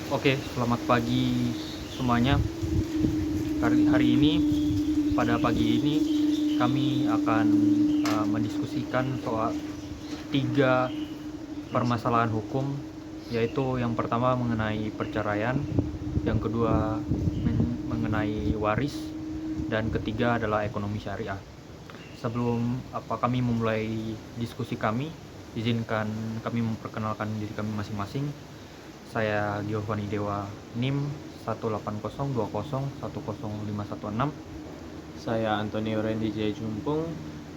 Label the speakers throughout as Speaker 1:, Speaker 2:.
Speaker 1: Oke, selamat pagi semuanya. Hari ini, pada pagi ini, kami akan mendiskusikan soal 3 permasalahan hukum, yaitu yang pertama mengenai perceraian, yang kedua mengenai waris, dan ketiga adalah ekonomi syariah. Sebelum kami memulai diskusi kami, izinkan kami memperkenalkan diri kami masing-masing. Saya Giovanni Dewa, NIM 18020101516.
Speaker 2: Saya Antonio Randy J. Jumpung,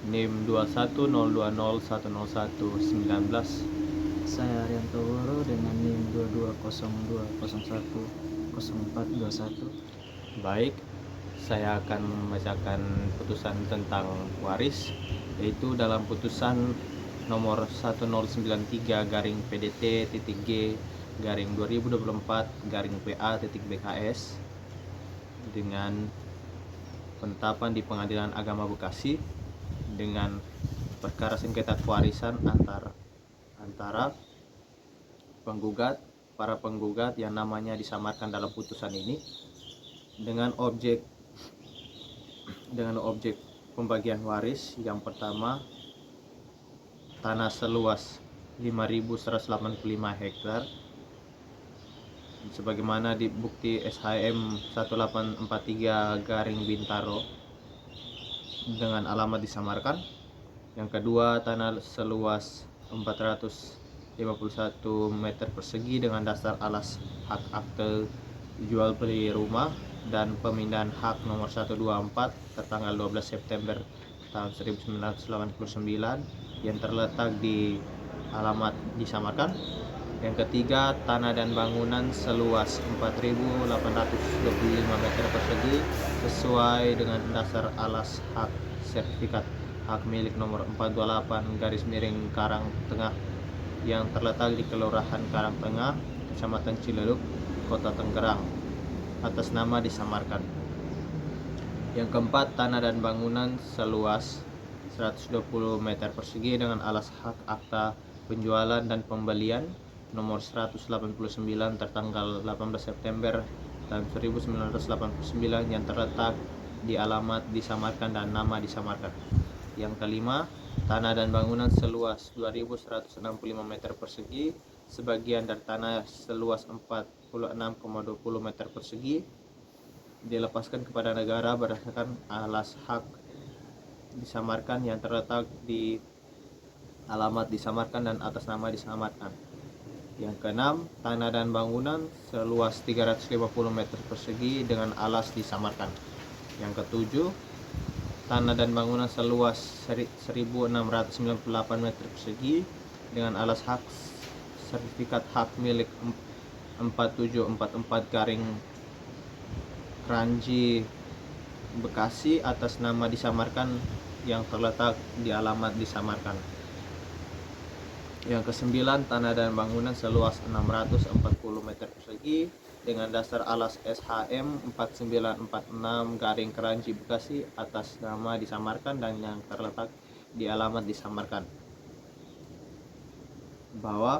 Speaker 2: NIM 21001119.
Speaker 3: Saya Arianto Woro dengan NIM 2202010421.
Speaker 2: Baik, saya akan membacakan putusan tentang waris, yaitu dalam putusan nomor 1093 garing PDT titik G garing 2024 garing PA titik BKS dengan penetapan di Pengadilan Agama Bekasi dengan perkara sengketa kewarisan antara para penggugat yang namanya disamarkan dalam putusan ini dengan objek pembagian waris. Yang pertama, tanah seluas 5.185 hektar sebagaimana di bukti SHM 1843 garing Bintaro dengan alamat disamarkan. Yang kedua, tanah seluas 451 meter persegi dengan dasar alas hak akte jual beli rumah dan pemindahan hak nomor 124 tertanggal 12 September tahun 1989 yang terletak di alamat disamarkan. Yang ketiga, tanah dan bangunan seluas 4.825 meter persegi sesuai dengan dasar alas hak sertifikat hak milik nomor 428 Karang Tengah yang terletak di Kelurahan Karang Tengah, Kecamatan Cileluk, Kota Tangerang, atas nama disamarkan. Yang keempat, tanah dan bangunan seluas 120 meter persegi dengan alas hak akta penjualan dan pembelian nomor 189 tertanggal 18 September tahun 1989 yang terletak di alamat disamarkan dan nama disamarkan. Yang kelima, tanah dan bangunan seluas 2.165 meter persegi, sebagian dari tanah seluas 46,20 meter persegi dilepaskan kepada negara berdasarkan alas hak disamarkan yang terletak di alamat disamarkan dan atas nama disamarkan. Yang keenam, tanah dan bangunan seluas 350 meter persegi dengan alas disamarkan. Yang ketujuh, tanah dan bangunan seluas 1.698 meter persegi dengan alas hak sertifikat hak milik 4744 garing Kranji Bekasi atas nama disamarkan yang terletak di alamat disamarkan. Yang kesembilan, tanah dan bangunan seluas 640 meter persegi dengan dasar alas SHM 4946 garing Kranji Bekasi atas nama disamarkan dan yang terletak di alamat disamarkan. Bahwa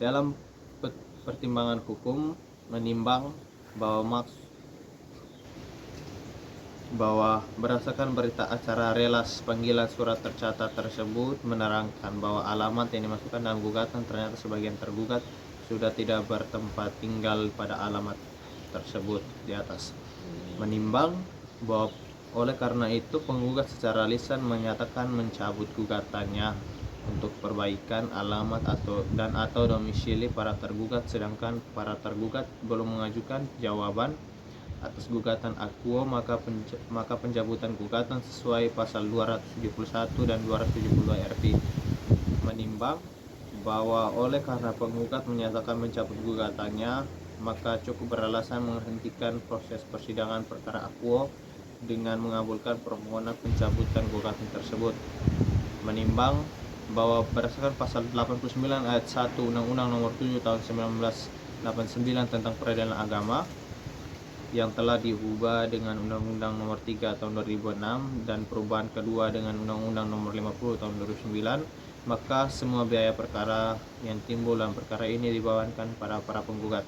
Speaker 2: dalam pertimbangan hukum menimbang bahwa berdasarkan berita acara relas panggilan surat tercatat tersebut menerangkan bahwa alamat yang dimasukkan dalam gugatan ternyata sebagian tergugat sudah tidak bertempat tinggal pada alamat tersebut di atas. Menimbang bahwa oleh karena itu penggugat secara lisan menyatakan mencabut gugatannya untuk perbaikan alamat atau domisili para tergugat, sedangkan para tergugat belum mengajukan jawaban atas gugatan akuo, maka pencabutan gugatan sesuai pasal 271 dan 272 RP. Menimbang bahwa oleh karena penggugat menyatakan mencabut gugatannya, maka cukup beralasan menghentikan proses persidangan perkara akuo dengan mengabulkan permohonan pencabutan gugatan tersebut. Menimbang bahwa berdasarkan pasal 89 ayat 1 Undang-Undang Nomor 7 Tahun 1989 tentang Peradilan Agama yang telah diubah dengan Undang-Undang Nomor 3 Tahun 2006 dan perubahan kedua dengan Undang-Undang Nomor 50 Tahun 2009, maka semua biaya perkara yang timbul dalam perkara ini dibebankan pada para penggugat.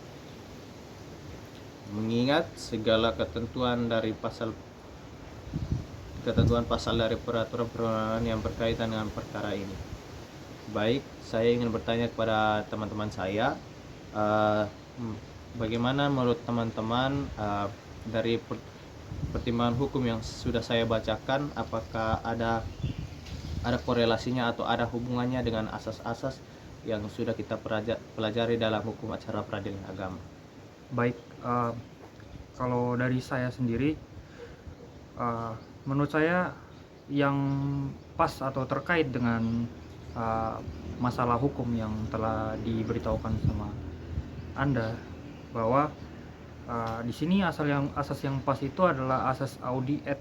Speaker 2: mengingat segala ketentuan pasal dari peraturan perundangan yang berkaitan dengan perkara ini. Baik, saya ingin bertanya kepada teman-teman saya, bagaimana menurut teman-teman dari pertimbangan hukum yang sudah saya bacakan, apakah ada korelasinya atau ada hubungannya dengan asas-asas yang sudah kita pelajari dalam hukum acara peradilan agama?
Speaker 1: Baik, kalau dari saya sendiri, menurut saya yang pas atau terkait dengan masalah hukum yang telah diberitahukan sama Anda, bahwa di sini asas yang pas itu adalah asas audi et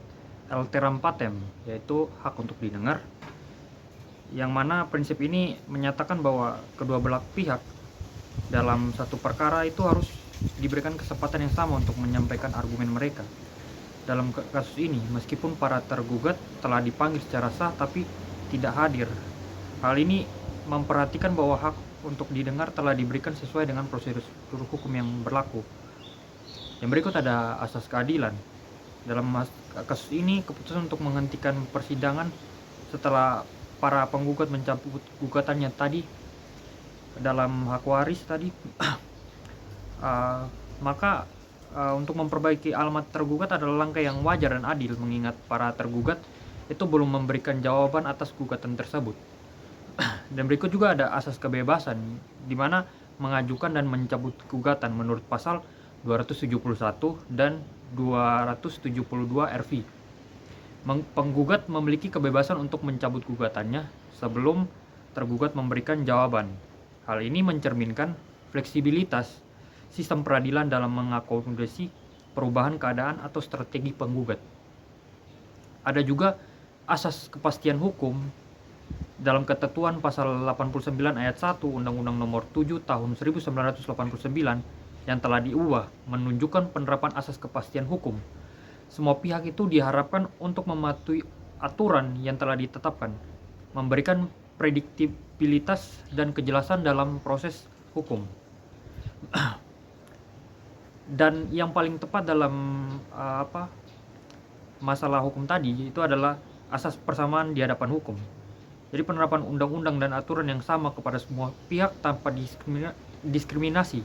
Speaker 1: alteram partem, yaitu hak untuk didengar, yang mana prinsip ini menyatakan bahwa kedua belah pihak dalam satu perkara itu harus diberikan kesempatan yang sama untuk menyampaikan argumen mereka. Dalam kasus ini, meskipun para tergugat telah dipanggil secara sah tapi tidak hadir, hal ini memperhatikan bahwa hak untuk didengar telah diberikan sesuai dengan prosedur hukum yang berlaku. Yang berikut ada asas keadilan. Dalam kasus ini, keputusan untuk menghentikan persidangan setelah para penggugat mencabut gugatannya tadi dalam hak waris tadi, maka untuk memperbaiki alamat tergugat adalah langkah yang wajar dan adil, mengingat para tergugat itu belum memberikan jawaban atas gugatan tersebut. Dan berikut juga ada asas kebebasan, di mana mengajukan dan mencabut gugatan menurut pasal 271 dan 272 RV. Penggugat memiliki kebebasan untuk mencabut gugatannya sebelum tergugat memberikan jawaban. Hal ini mencerminkan fleksibilitas sistem peradilan dalam mengakomodasi perubahan keadaan atau strategi penggugat. Ada juga asas kepastian hukum dalam ketentuan pasal 89 ayat 1 Undang-Undang Nomor 7 Tahun 1989 yang telah diubah, menunjukkan penerapan asas kepastian hukum. Semua pihak itu diharapkan untuk mematuhi aturan yang telah ditetapkan, memberikan prediktibilitas dan kejelasan dalam proses hukum. Dan yang paling tepat dalam masalah hukum tadi itu adalah asas persamaan di hadapan hukum. Jadi penerapan undang-undang dan aturan yang sama kepada semua pihak tanpa diskriminasi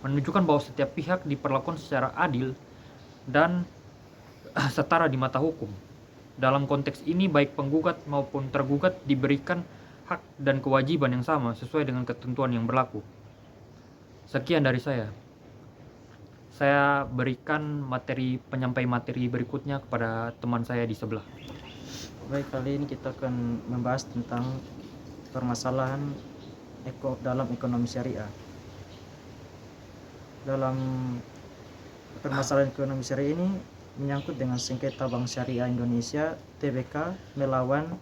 Speaker 1: menunjukkan bahwa setiap pihak diperlakukan secara adil dan setara di mata hukum. Dalam konteks ini, baik penggugat maupun tergugat diberikan hak dan kewajiban yang sama sesuai dengan ketentuan yang berlaku. Sekian dari saya. Saya berikan penyampai materi berikutnya kepada teman saya di sebelah.
Speaker 3: Baik, kali ini kita akan membahas tentang permasalahan dalam ekonomi syariah. Dalam permasalahan ekonomi syariah ini menyangkut dengan sengketa Bank Syariah Indonesia TBK melawan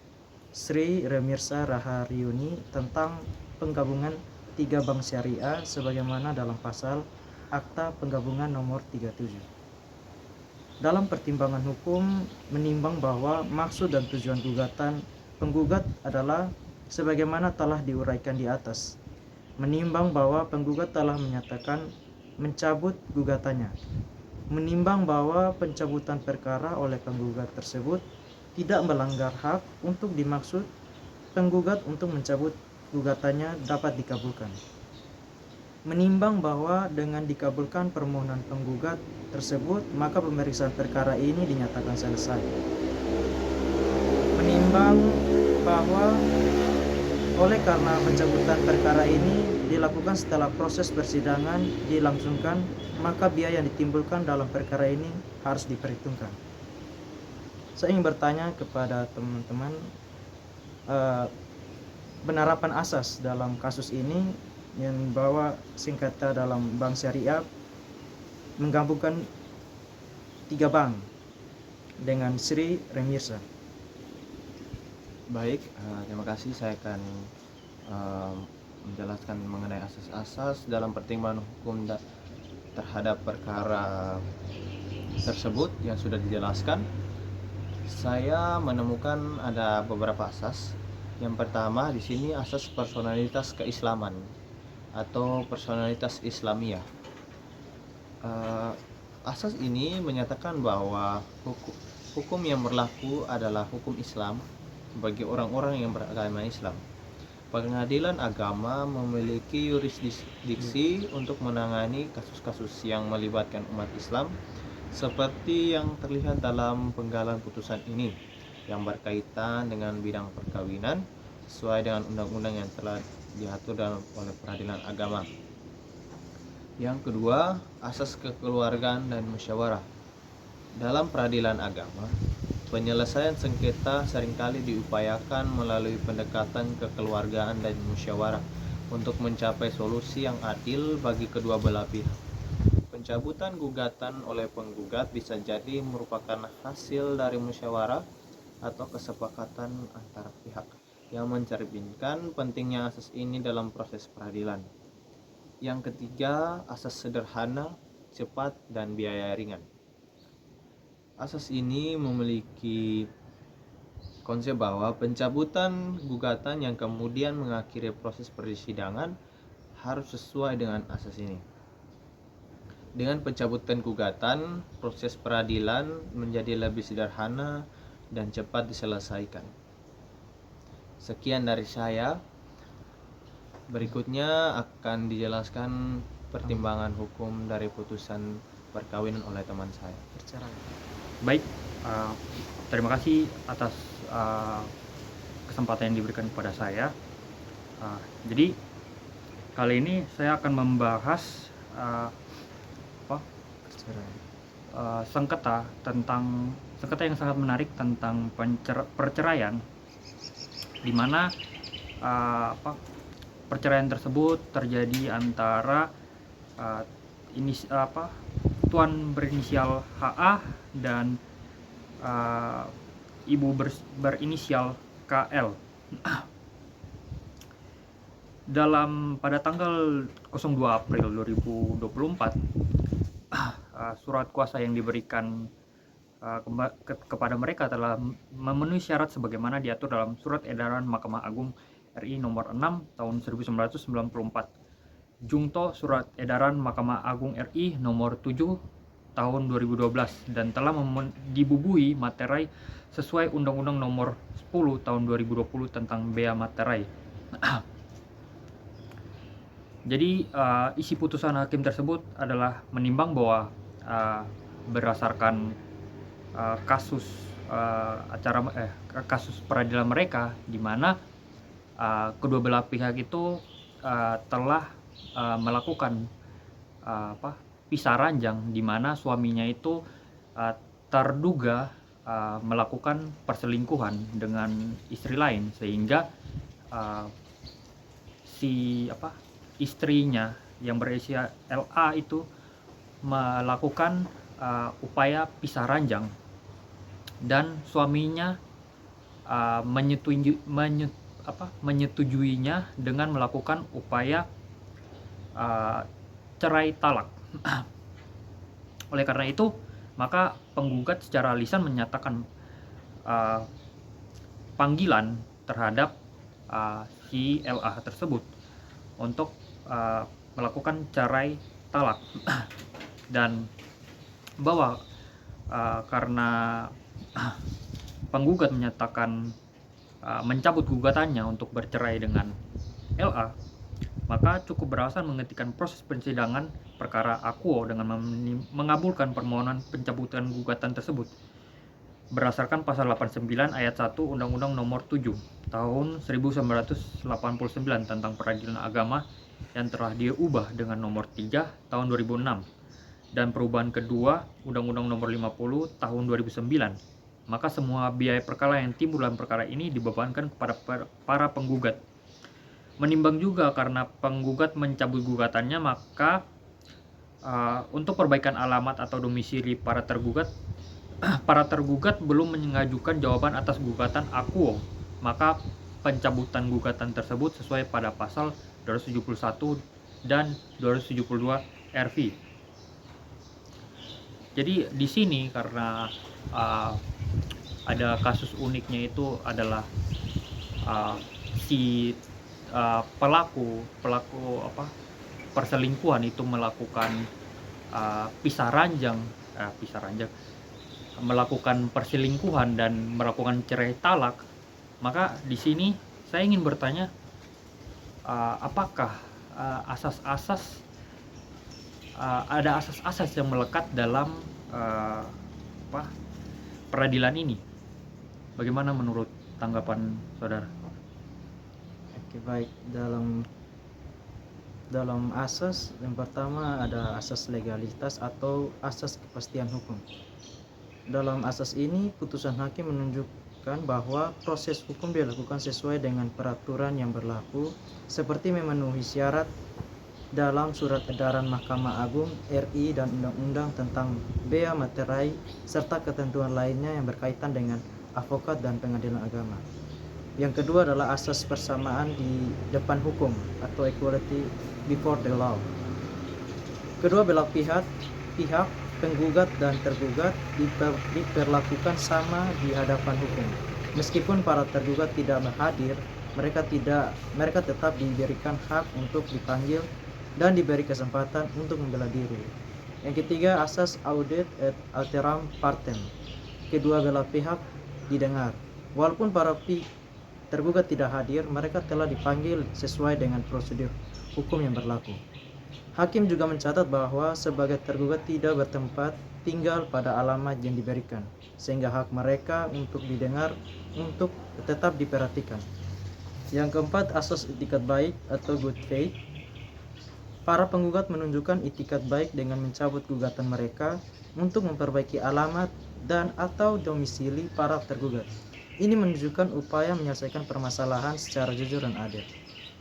Speaker 3: Sri Remirsa Raharyuni tentang penggabungan 3 bank syariah sebagaimana dalam pasal Akta Penggabungan nomor 37. Dalam pertimbangan hukum menimbang bahwa maksud dan tujuan gugatan penggugat adalah sebagaimana telah diuraikan di atas. Menimbang bahwa penggugat telah menyatakan mencabut gugatannya. Menimbang bahwa pencabutan perkara oleh penggugat tersebut tidak melanggar hak untuk dimaksud penggugat untuk mencabut gugatannya dapat dikabulkan. Menimbang bahwa dengan dikabulkan permohonan penggugat tersebut, maka pemeriksaan perkara ini dinyatakan selesai. Menimbang bahwa oleh karena pencabutan perkara ini dilakukan setelah proses persidangan dilangsungkan, maka biaya yang ditimbulkan dalam perkara ini harus diperhitungkan. Saya ingin bertanya kepada teman-teman, penerapan asas dalam kasus ini yang bahwa sengketa dalam bank syariah menggabungkan 3 bank dengan Sri Remirsa.
Speaker 2: Baik, terima kasih. Saya akan menjelaskan mengenai asas-asas dalam pertimbangan hukum terhadap perkara tersebut yang sudah dijelaskan. Saya menemukan ada beberapa asas. Yang pertama di sini asas personalitas keislaman atau personalitas Islamiyah. Asas ini menyatakan bahwa hukum yang berlaku adalah hukum Islam bagi orang-orang yang beragama Islam. Pengadilan agama memiliki yurisdiksi untuk menangani kasus-kasus yang melibatkan umat Islam seperti yang terlihat dalam penggalan putusan ini yang berkaitan dengan bidang perkawinan sesuai dengan undang-undang yang telah diatur oleh peradilan agama. Yang kedua, asas kekeluargaan dan musyawarah. Dalam peradilan agama, penyelesaian sengketa seringkali diupayakan melalui pendekatan kekeluargaan dan musyawarah untuk mencapai solusi yang adil bagi kedua belah pihak. Pencabutan gugatan oleh penggugat bisa jadi merupakan hasil dari musyawarah atau kesepakatan antara pihak yang mencerminkan pentingnya asas ini dalam proses peradilan. Yang ketiga, asas sederhana, cepat, dan biaya ringan. Asas ini memiliki konsep bahwa pencabutan gugatan yang kemudian mengakhiri proses persidangan harus sesuai dengan asas ini. Dengan pencabutan gugatan, proses peradilan menjadi lebih sederhana dan cepat diselesaikan. Sekian dari saya. Berikutnya akan dijelaskan pertimbangan hukum dari putusan perkawinan oleh teman saya.
Speaker 1: Baik, terima kasih atas kesempatan yang diberikan kepada saya. Jadi kali ini saya akan membahas sengketa yang sangat menarik tentang perceraian, di mana perceraian tersebut terjadi antara tuan berinisial HA dan ibu berinisial KL. Pada tanggal 02 April 2024, surat kuasa yang diberikan kepada mereka telah memenuhi syarat sebagaimana diatur dalam Surat Edaran Mahkamah Agung RI nomor 6 tahun 1994, Jungto Surat Edaran Mahkamah Agung RI nomor 7 tahun 2012, dan telah dibubuhi materai sesuai Undang-Undang nomor 10 tahun 2020 tentang bea materai. Jadi isi putusan hakim tersebut adalah menimbang bahwa berdasarkan kasus peradilan mereka, di mana kedua belah pihak itu telah melakukan pisah ranjang, di mana suaminya itu terduga melakukan perselingkuhan dengan istri lain, sehingga istrinya yang berinisial LA itu melakukan upaya pisah ranjang, dan suaminya menyetujuinya dengan melakukan upaya cerai talak. Oleh karena itu, maka penggugat secara lisan menyatakan panggilan terhadap si LA tersebut untuk melakukan cerai talak, dan bahwa karena penggugat menyatakan mencabut gugatannya untuk bercerai dengan LA, maka cukup beralasan menghentikan proses persidangan perkara akuo dengan mengabulkan permohonan pencabutan gugatan tersebut berdasarkan pasal 89 ayat 1 Undang-Undang nomor 7 tahun 1989 tentang peradilan agama yang telah diubah dengan nomor 3 tahun 2006 dan perubahan kedua Undang-Undang nomor 50 tahun 2009. Maka semua biaya perkara yang timbul dalam perkara ini dibebankan kepada para penggugat. Menimbang juga karena penggugat mencabut gugatannya, maka untuk perbaikan alamat atau domisili para tergugat belum mengajukan jawaban atas gugatan akuo, maka pencabutan gugatan tersebut sesuai pada pasal 271 dan 272 RV. Jadi di sini karena ada kasus uniknya, itu adalah si pelaku perselingkuhan itu melakukan pisah ranjang, melakukan perselingkuhan dan melakukan cerai talak, maka di sini saya ingin bertanya, apakah ada asas-asas yang melekat dalam peradilan ini? Bagaimana menurut tanggapan saudara?
Speaker 3: Oke, baik. Dalam asas yang pertama ada asas legalitas atau asas kepastian hukum. Dalam asas ini putusan hakim menunjukkan bahwa proses hukum dilakukan sesuai dengan peraturan yang berlaku seperti memenuhi syarat dalam surat edaran Mahkamah Agung RI dan undang-undang tentang bea materai serta ketentuan lainnya yang berkaitan dengan advokat dan pengadilan agama. Yang kedua adalah asas persamaan di depan hukum atau equality before the law. Kedua belah pihak penggugat dan tergugat diperlakukan sama di hadapan hukum. Meskipun para tergugat tidak hadir, mereka tetap diberikan hak untuk dipanggil dan diberi kesempatan untuk membela diri. Yang ketiga asas audit et alteram partem. Kedua belah pihak didengar. Walaupun para tergugat tidak hadir, mereka telah dipanggil sesuai dengan prosedur hukum yang berlaku. Hakim juga mencatat bahwa sebagai tergugat tidak bertempat tinggal pada alamat yang diberikan, sehingga hak mereka untuk didengar untuk tetap diperhatikan. Yang keempat, asas itikat baik atau good faith. Para penggugat menunjukkan itikat baik dengan mencabut gugatan mereka untuk memperbaiki alamat dan atau domisili para tergugat. Ini menunjukkan upaya menyelesaikan permasalahan secara jujur dan adil.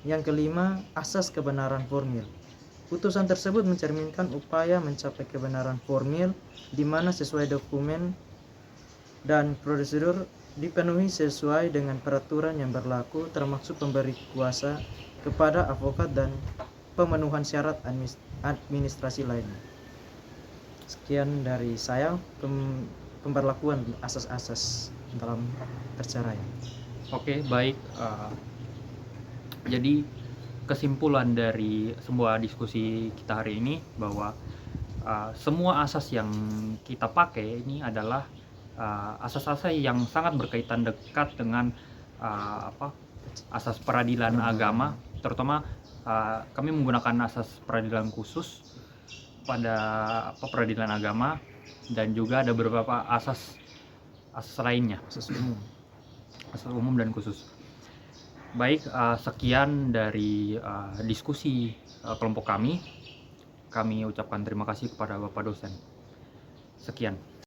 Speaker 3: Yang kelima, asas kebenaran formil. Putusan tersebut mencerminkan upaya mencapai kebenaran formil di mana sesuai dokumen dan prosedur dipenuhi sesuai dengan peraturan yang berlaku, termasuk pemberi kuasa kepada advokat dan pemenuhan syarat administrasi lainnya. Sekian dari saya pemberlakuan asas-asas dalam perceraian.
Speaker 1: Oke, baik. Jadi kesimpulan dari semua diskusi kita hari ini bahwa semua asas yang kita pakai ini adalah asas-asas yang sangat berkaitan dekat dengan asas peradilan agama, terutama kami menggunakan asas peradilan khusus pada peradilan agama, dan juga ada beberapa asas lainnya,
Speaker 3: Asas
Speaker 1: umum dan khusus. Baik, sekian dari diskusi kelompok kami. Kami ucapkan terima kasih kepada Bapak dosen. Sekian.